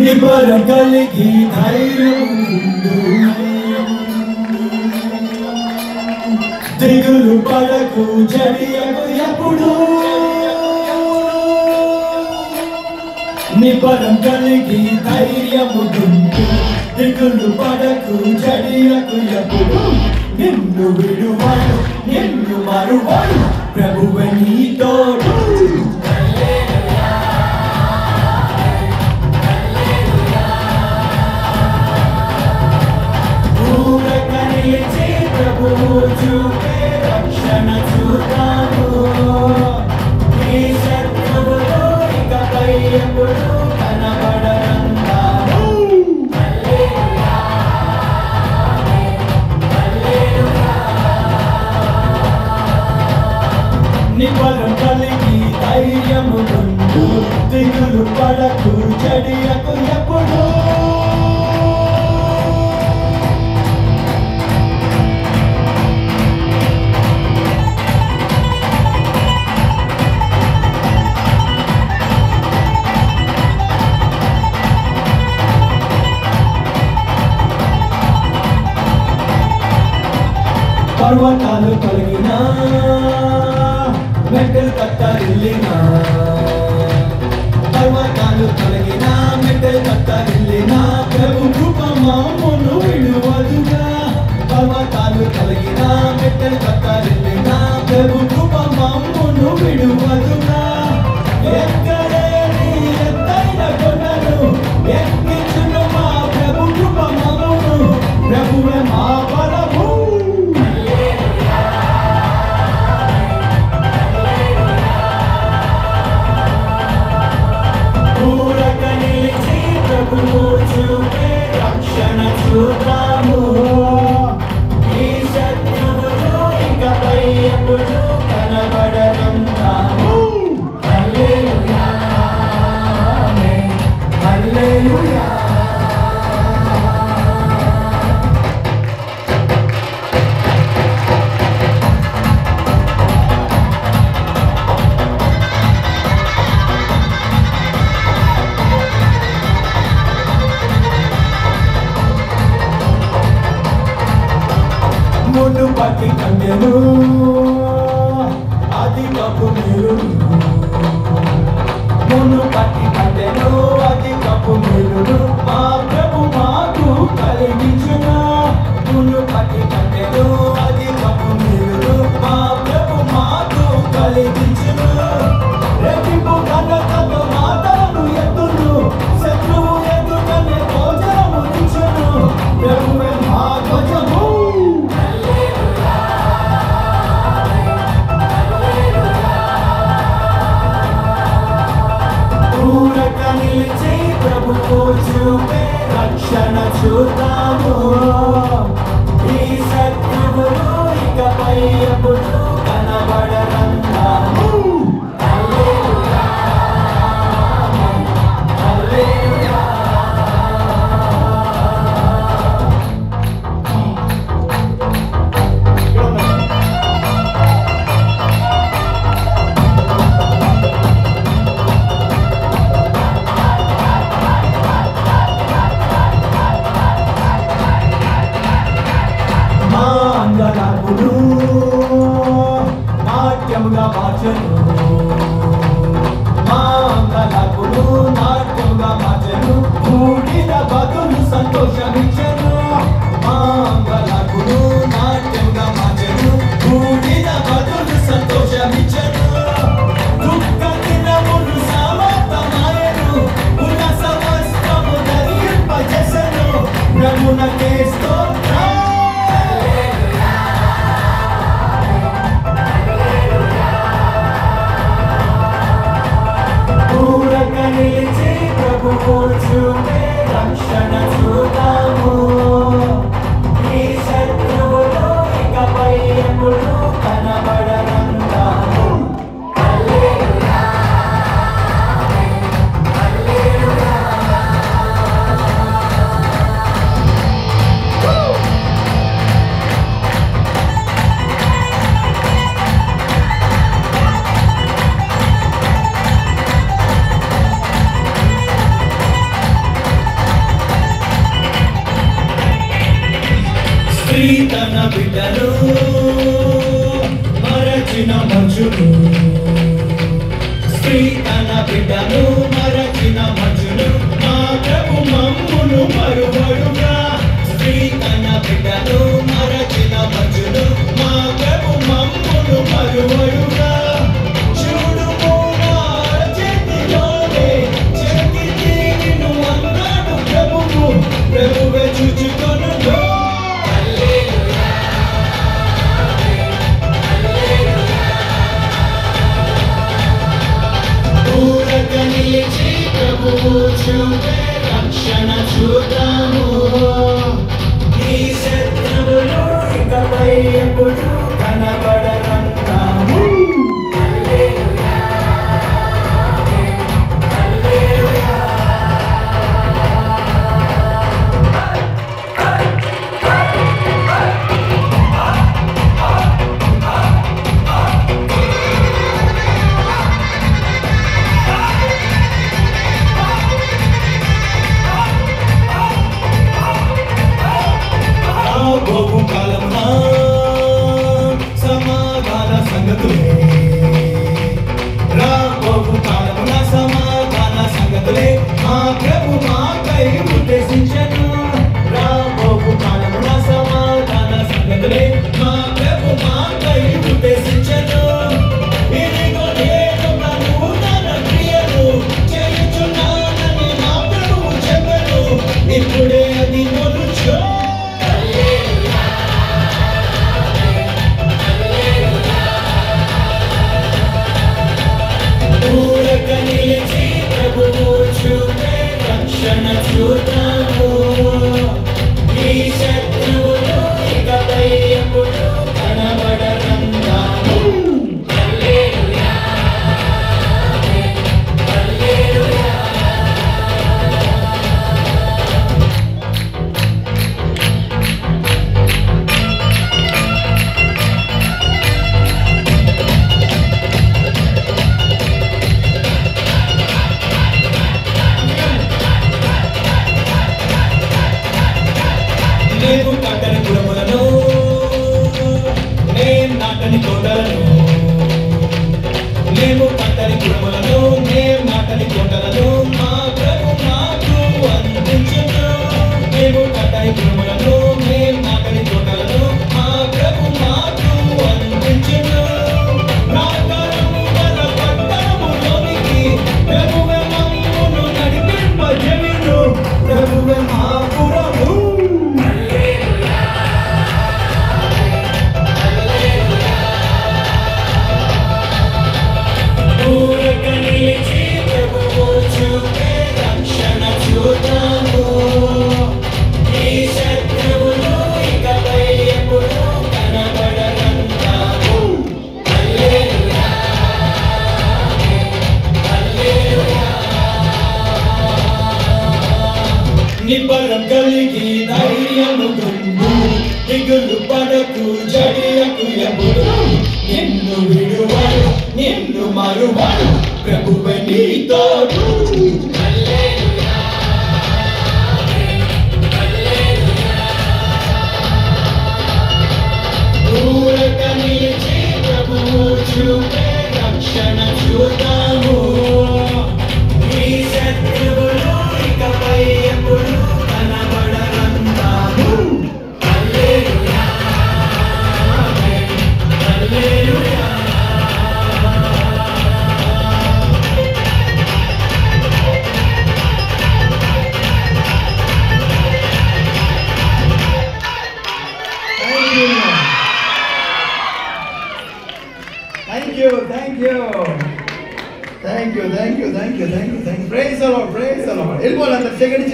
నిబరం కలిగి ధైర్యం దిగులు పడకు చడియకు ఎప్పుడు నిబరం కలిగి ధైర్యము గుంటు దిగులు పడకు చడియకు ఎప్పుడు నిన్ను విడువడు నిన్ను మరువడు ప్రభువే నీ తోడు చూపే రక్షణ చూద్దాము ఈ శత్రువులు ఇకపై ఎప్పుడు కనబడరందాము నిబరం కలిగి ధైర్యము ముందు దిగులు పడకు చెడియకు ఎప్పుడు పర్వతాలు కలిగినా మెట్టలు కట్టరిల్లినా పర్వతాలు కలిగినా మెట్టలు కట్టరిల్లినా ప్రభు కృప మమ్మును విడువదుగా పర్వతాలు కలిగినా మెట్టలు కట్టరిల్లినా ప్రభు కృప మమ్మును విడువదుగా ఎక్కలేని ఎత్తైన కొండను ఎక్కించును మా ప్రభు కృప మమ్మును ప్రభువే మా బలము చూపే రక్షణ చూద్దాము ఈ శత్రువులు ఇకపై ఎప్పుడు కనబడరందాము హల్లెలూయా ఆమేన్ హల్లెలూయా మును పట్టి కండెను అధికపు మేలును మును పట్టి కండెను అధికపు మేలును మా ప్రభు మాకు కలిగించును మును పట్టి కండెను అధికపు మేలును మా ప్రభు మాకు కలిగించును రెట్టింపు ఘనతతో మాటలను ఎత్తును శత్రువు ఎదుటనే భోజనము ఇచ్చును ప్రభువే మా ధ్వజము చూపే రక్షణ చూద్దాము ఈ శత్రువులు ఇకపై ఎప్పుడు కనబడరందాము హల్లెలూయా హల్లెలూయా నాట్యముగా మార్చెను మా అంగలాకును నాట్యముగా మార్చెను కూడిన బదులు సంతోషమిచ్చెను మా అంగలాకును నాట్యముగా మార్చెను కూడిన బదులు సంతోషమిచ్చెను దుఃఖ దినములు సమాప్తమాయెను ఉల్లాస వస్త్రము ధరింపజేసెను ప్రభునకే స్తోత్రం మంచును స్త్రీ తన బిడ్డను మరచిన మంచును మా ప్రభు మమ్మును మరువడుగా స్త్రీ తన బిడ్డను మరచిన మంచును మా ప్రభు మమ్మును మరువడుగా చూడుము నా చేతిలోనే చేతికి నిన్ను అన్నాడు ప్రభువు ప్రభువే చూచుకొను రక్షణ చూద్దాము ఈ శత్రువులు ఇకపై ఎప్పుడు కనబడరంటాము రాబోవు కాలమున సమాధాన సంగతులే రాబోవు కాలమున సమాధాన సంగతులే మా ప్రభు మాకై ఉద్దేశించెను రాబోవు కాలమున సమాధాన సంగతులే మా ప్రభు మాకై ఉద్దేశించెను ఇదిగో నేను నూతన క్రియలు చేయుచున్నానని మా ప్రభువు చెప్పెను ఇప్పుడే అది మొలుచు రక్షణ చూద్దాము ఈ శత్రువులు ఇకపై ఎప్పుడు కనబడరంటాము నేను నాటని కులములను నేను నాటని తోటలను నేను నాటని కులములను నేను నాటని తోటలను మా ప్రభు నాకు అందించును నేను నాటని కులములను నేను నాటని తోటలను మా ప్రభు నాకు అందించును ప్రాకారము గల పట్టణములోనికి ప్రభువే మమ్మును నడిపింపజేయును ప్రభువే మా పురము రక్షణ చూద్దాము ఈ శత్రువులు ఇకపై ఎప్పుడు కనబడరంటాము నిబ్బరం కలిగి ధైర్యము గుండు దిగులు పడకు జడియకు ఎప్పుడు నిన్ను విడువడు నిన్ను మరువడు ప్రభువే నీతోడు ఊరట నిలిచి ప్రభువు చూపే రక్షణ చూద్దాము ఈ శత్రువులు ఇకపై ఎప్పుడు కనబడరంటాము Thank you. Praise the Lord. Everyone, second,